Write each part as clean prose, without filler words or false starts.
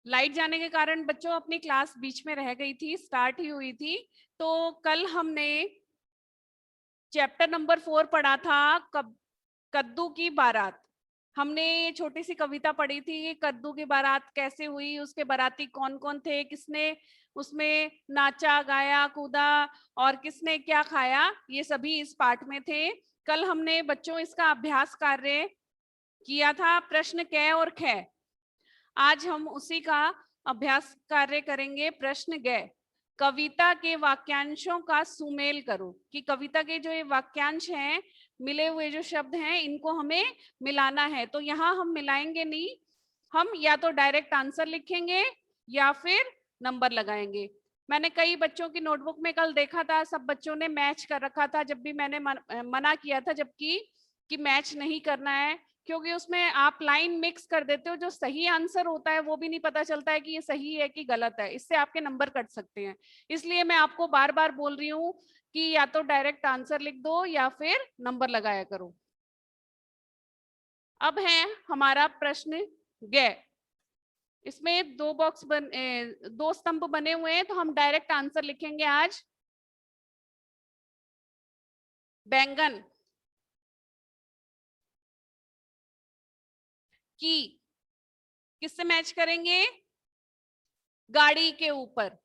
Light जाने के कारण बच्चों अपनी क्लास बीच में रह गई थी, स्टार्ट ही हुई थी। तो कल हमने चैप्टर नंबर 4 पढ़ा था, कद्दू की बारात। हमने ये छोटी सी कविता पढ़ी थी, कद्दू की बारात कैसे हुई, उसके बाराती कौन कौन थे, किसने उसमें नाचा गाया कूदा और किसने क्या खाया, ये सभी इस पाठ में थे। कल हमने बच्चों इसका अभ्यास कार्य किया था, प्रश्न क और ख। आज हम उसी का अभ्यास कार्य करेंगे, प्रश्न ग। कविता के वाक्यांशों का सुमेल करो, कि कविता के जो ये वाक्यांश हैं, मिले हुए जो शब्द हैं, इनको हमें मिलाना है। तो यहाँ हम मिलाएंगे नहीं, हम या तो डायरेक्ट आंसर लिखेंगे या फिर नंबर लगाएंगे। मैंने कई बच्चों की नोटबुक में कल देखा था, सब बच्चों ने मैच कर रखा था, जब भी मैंने मना किया था, जबकि कि मैच नहीं करना है, क्योंकि उसमें आप लाइन मिक्स कर देते हो, जो सही आंसर होता है वो भी नहीं पता चलता है कि ये सही है कि गलत है, इससे आपके नंबर कट सकते हैं। इसलिए मैं आपको बार बार बोल रही हूँ कि या तो डायरेक्ट आंसर लिख दो या फिर नंबर लगाया करो। अब है हमारा प्रश्न ग। इसमें दो स्तंभ बने हुए हैं, तो हम डायरेक्ट आंसर लिखेंगे आज। बैंगन की किससे मैच करेंगे? गाड़ी के ऊपर।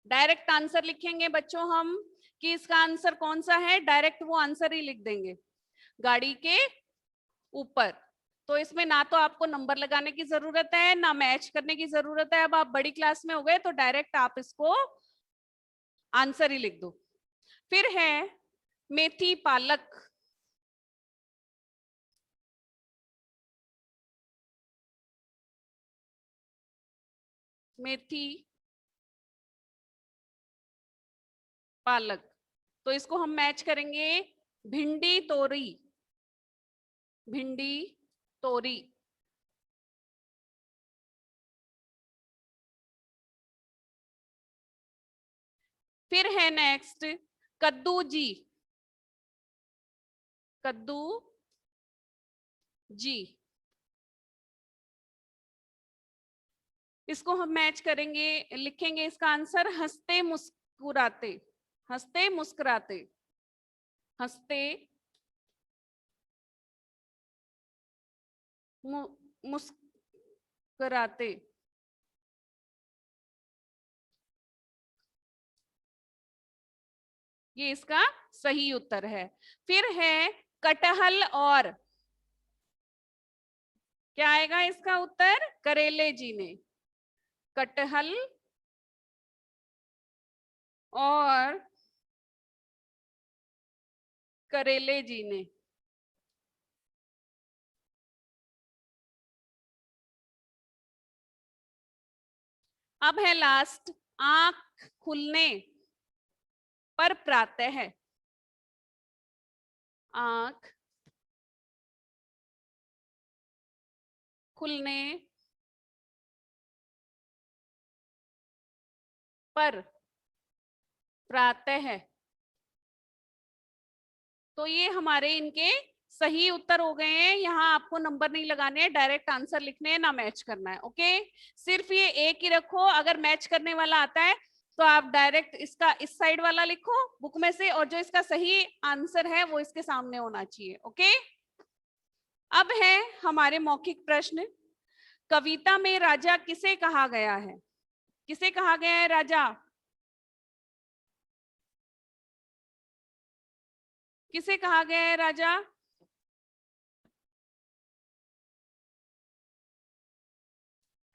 डायरेक्ट आंसर लिखेंगे बच्चों हम, कि इसका आंसर कौन सा है, डायरेक्ट वो आंसर ही लिख देंगे, गाड़ी के ऊपर। तो इसमें ना तो आपको नंबर लगाने की जरूरत है, ना मैच करने की जरूरत है। अब आप बड़ी क्लास में हो गए तो डायरेक्ट आप इसको आंसर ही लिख दो। फिर है मेथी पालक। मेथी पालक, तो इसको हम मैच करेंगे भिंडी तोरी। भिंडी तोरी। फिर है नेक्स्ट कद्दू जी। कद्दू जी, इसको हम मैच करेंगे, लिखेंगे इसका आंसर हंसते मुस्कुराते। हंसते मुस्कुराते। हंसते मुस्कुराते। ये इसका सही उत्तर है। फिर है कटहल और, क्या आएगा इसका उत्तर? करेले जी ने। कटहल और करेले जी ने। अब है लास्ट, आंख खुलने पर प्रातः है। आंख खुलने पर प्रातः है। तो ये हमारे इनके सही उत्तर हो गए हैं। यहाँ आपको नंबर नहीं लगाने हैं, डायरेक्ट आंसर लिखने हैं, ना मैच करना है। ओके, सिर्फ ये एक ही रखो, अगर मैच करने वाला आता है तो आप डायरेक्ट इसका इस साइड वाला लिखो बुक में से, और जो इसका सही आंसर है वो इसके सामने होना चाहिए। ओके, अब है हमारे मौखिक प्रश्न। कविता में राजा किसे कहा गया है? किसे कहा गया है राजा? किसे कहा गया है राजा?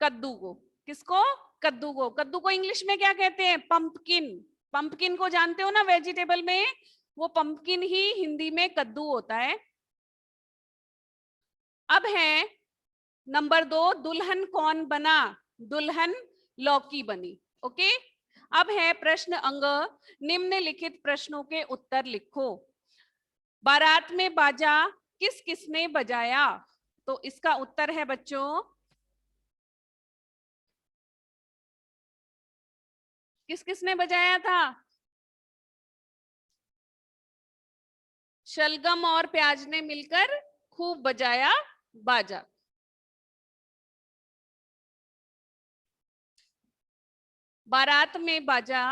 कद्दू को। किसको? कद्दू को। कद्दू को इंग्लिश में क्या कहते हैं? पंपकिन। पंपकिन को जानते हो ना, वेजिटेबल में वो पंपकिन ही हिंदी में कद्दू होता है। अब है नंबर 2, दुल्हन कौन बना? दुल्हन लौकी बनी। ओके, अब है प्रश्न अंग, निम्नलिखित प्रश्नों के उत्तर लिखो। बारात में बाजा किस किसने बजाया? तो इसका उत्तर है बच्चों, किस किसने बजाया था? शलगम और प्याज ने मिलकर खूब बजाया बाजा। बारात में बाजा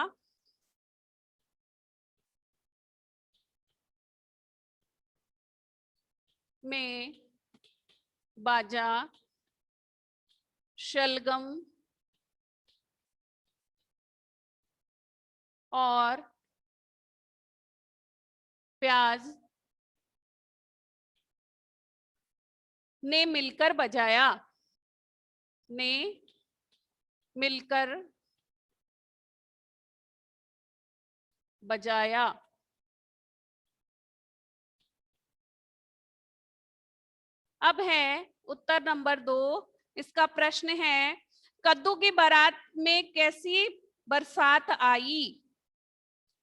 में बाजा शलगम और प्याज ने मिलकर बजाया, ने मिलकर बजाया। अब है उत्तर नंबर 2। इसका प्रश्न है, कद्दू की बारात में कैसी बरसात आई?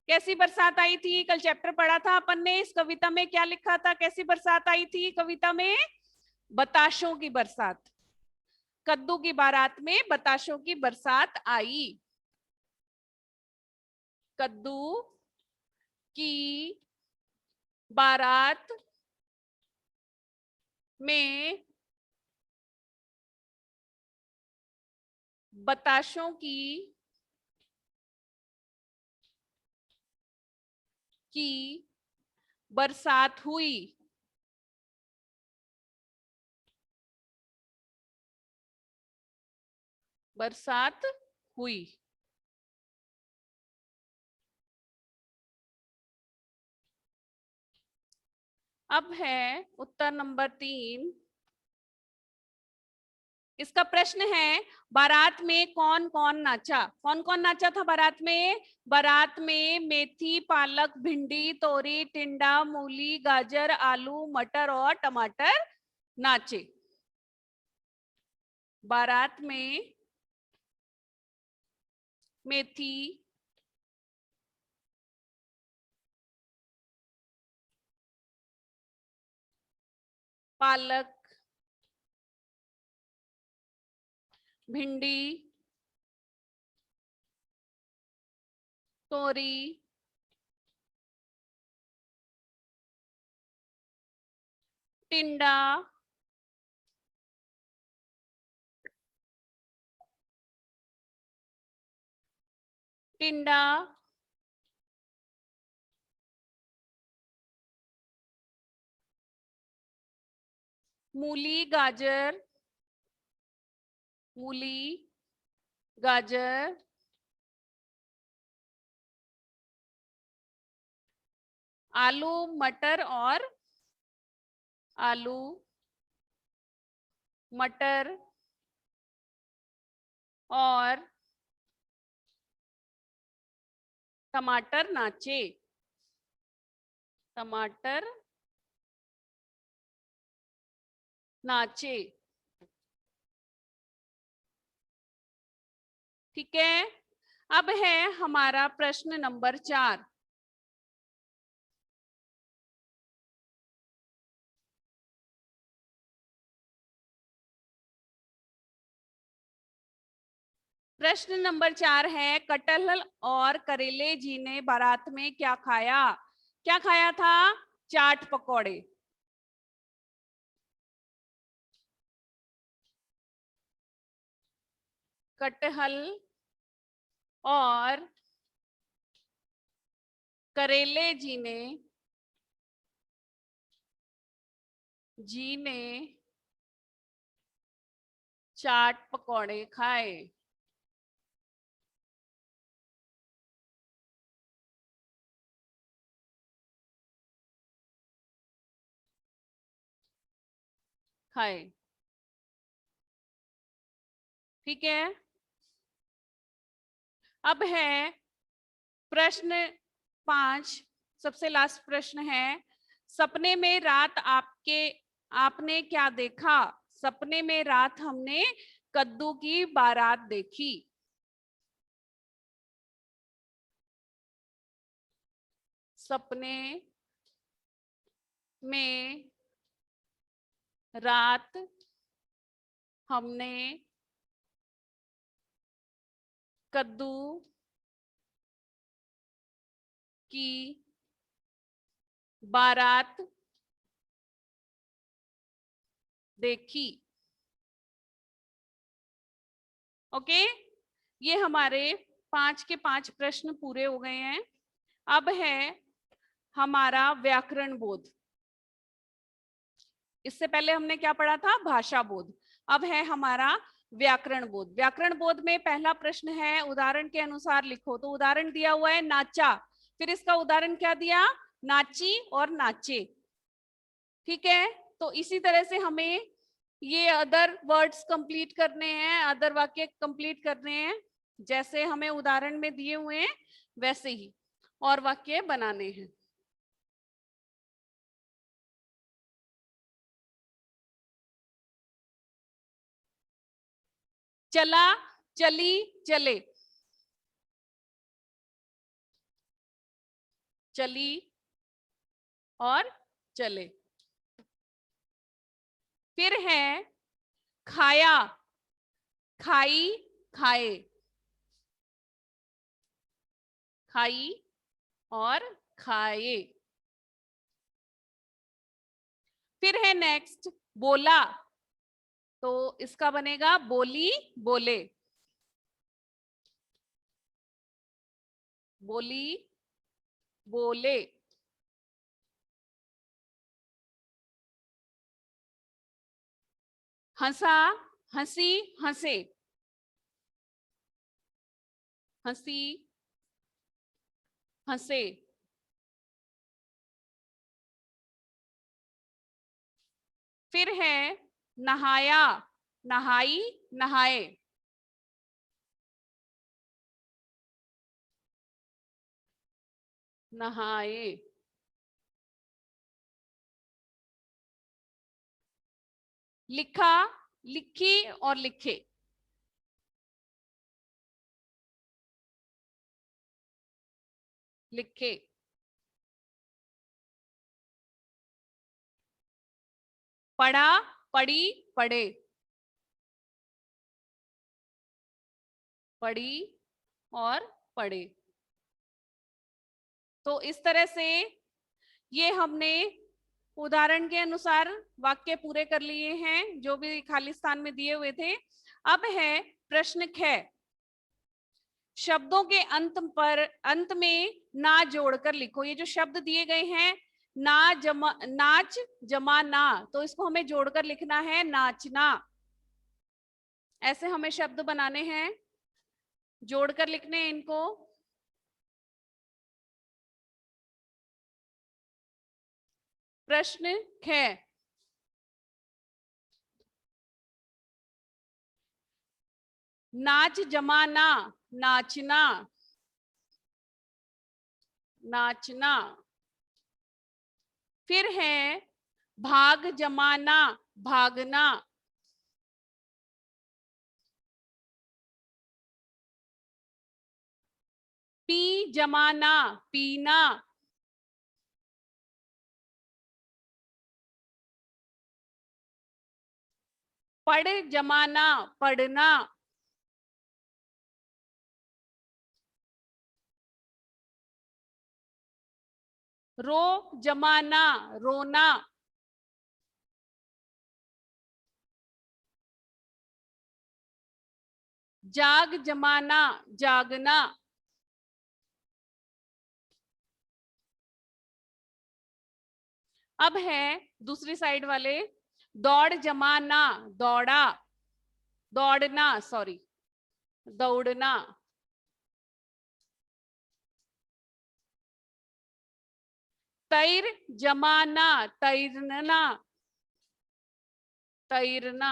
कैसी बरसात आई थी? कल चैप्टर पढ़ा था अपन ने। इस कविता में क्या लिखा था? कैसी बरसात आई थी कविता में? बताशों की बरसात। कद्दू की बारात में बताशों की बरसात आई। कद्दू की बारात में बताशों की बरसात हुई। बरसात हुई। अब है उत्तर नंबर 3। इसका प्रश्न है, बारात में कौन कौन नाचा? कौन कौन नाचा था बारात में? बारात में मेथी, पालक, भिंडी, तोरी, टिंडा, मूली, गाजर, आलू, मटर और टमाटर नाचे। बारात में मेथी, पालक, भिंडी, तोरी, टिंडा, टिंडा, मूली, गाजर, मूली, गाजर, आलू, मटर और आलू, मटर और टमाटर नाचे। टमाटर नाचे। ठीक है। अब है हमारा प्रश्न नंबर 4। प्रश्न नंबर 4 है, कटहल और करेले जी ने बारात में क्या खाया? क्या खाया था? चाट पकौड़े। कटहल और करेले जी ने चाट पकौड़े खाए। खाए। ठीक है। अब है प्रश्न 5। सबसे लास्ट प्रश्न है, सपने में रात आपने क्या देखा? सपने में रात हमने कद्दू की बारात देखी। सपने में रात हमने कद्दू की बारात देखी। ओके, ये हमारे 5 के 5 प्रश्न पूरे हो गए हैं। अब है हमारा व्याकरण बोध। इससे पहले हमने क्या पढ़ा था? भाषा बोध। अब है हमारा व्याकरण बोध। व्याकरण बोध में पहला प्रश्न है उदाहरण के अनुसार लिखो। तो उदाहरण दिया हुआ है नाचा, फिर इसका उदाहरण क्या दिया? नाची और नाचे। ठीक है, तो इसी तरह से हमें ये अदर वर्ड्स कंप्लीट करने हैं, अदर वाक्य कंप्लीट करने हैं, जैसे हमें उदाहरण में दिए हुए हैं वैसे ही और वाक्य बनाने हैं। चला, चली, चले। चली और चले। फिर है खाया, खाई, खाए। खाई और खाए। फिर है नेक्स्ट बोला, तो इसका बनेगा बोली, बोले। बोली, बोले। हंसा, हंसी, हंसे। हंसी, हंसे। फिर है नहाया, नहाई, नहाए। नहाए। लिखा, लिखी और लिखे। लिखे। पढ़ा, पढ़ी, पढ़े। पढ़ी और पढ़े। तो इस तरह से ये हमने उदाहरण के अनुसार वाक्य पूरे कर लिए हैं जो भी खाली स्थान में दिए हुए थे। अब है प्रश्न ख। शब्दों के अंत में ना जोड़कर लिखो। ये जो शब्द दिए गए हैं ना जमा, नाच जमा ना, तो इसको हमें जोड़कर लिखना है नाचना। ऐसे हमें शब्द बनाने हैं, जोड़कर लिखने हैं इनको। प्रश्न ख। नाच जमाना, नाचना, नाचना। फिर है भाग जमाना, भागना। पी जमाना, पीना। पढ़ जमाना, पढ़ना। रो जमाना, रोना। जाग जमाना, जागना। अब है दूसरी साइड वाले दौड़ जमाना, दौड़ा, दौड़ना, सॉरी, दौड़ना। तैर जमाना, तैरना, तैरना।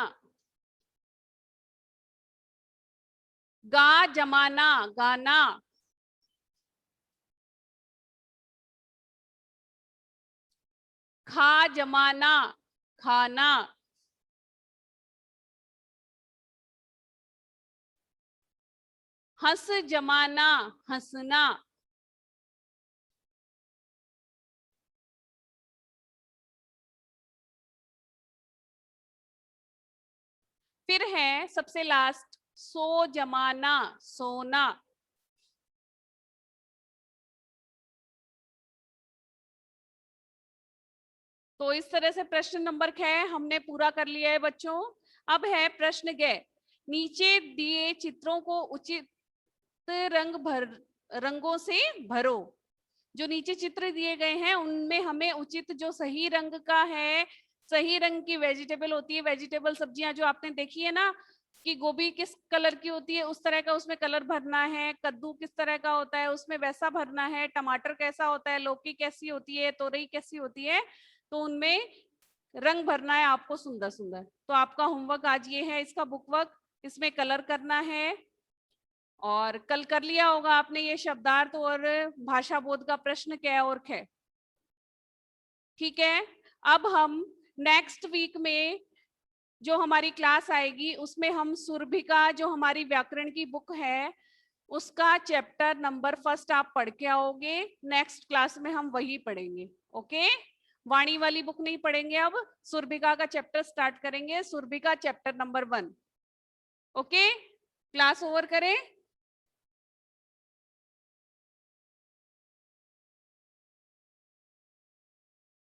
गा जमाना, गाना। खा जमाना, खाना। हंस जमाना, हंसना। फिर है सबसे लास्ट सो जमाना, सोना। तो इस तरह से प्रश्न नंबर 6 हमने पूरा कर लिया है बच्चों। अब है प्रश्न ग। नीचे दिए चित्रों को उचित रंगों से भरो। जो नीचे चित्र दिए गए हैं उनमें हमें उचित जो सही रंग का है, सही रंग की वेजिटेबल होती है, वेजिटेबल सब्जियां जो आपने देखी है ना कि गोभी किस कलर की होती है उस तरह का उसमें कलर भरना है, कद्दू किस तरह का होता है उसमें वैसा भरना है, टमाटर कैसा होता है, लौकी कैसी होती है, तोरई कैसी होती है, तो उनमें रंग भरना है आपको सुंदर सुंदर। तो आपका होमवर्क आज ये है, इसका बुक वर्क, इसमें कलर करना है। और कल कर लिया होगा आपने ये शब्दार्थ और भाषा बोध का प्रश्न क और ख। ठीक है, अब हम नेक्स्ट वीक में जो हमारी क्लास आएगी उसमें हम सुरभिका जो हमारी व्याकरण की बुक है उसका चैप्टर नंबर 1 आप पढ़ के आओगे। नेक्स्ट क्लास में हम वही पढ़ेंगे। ओके, वाणी वाली बुक नहीं पढ़ेंगे, अब सुरभिका का चैप्टर स्टार्ट करेंगे, सुरभिका chapter number 1। Okay, class over करें।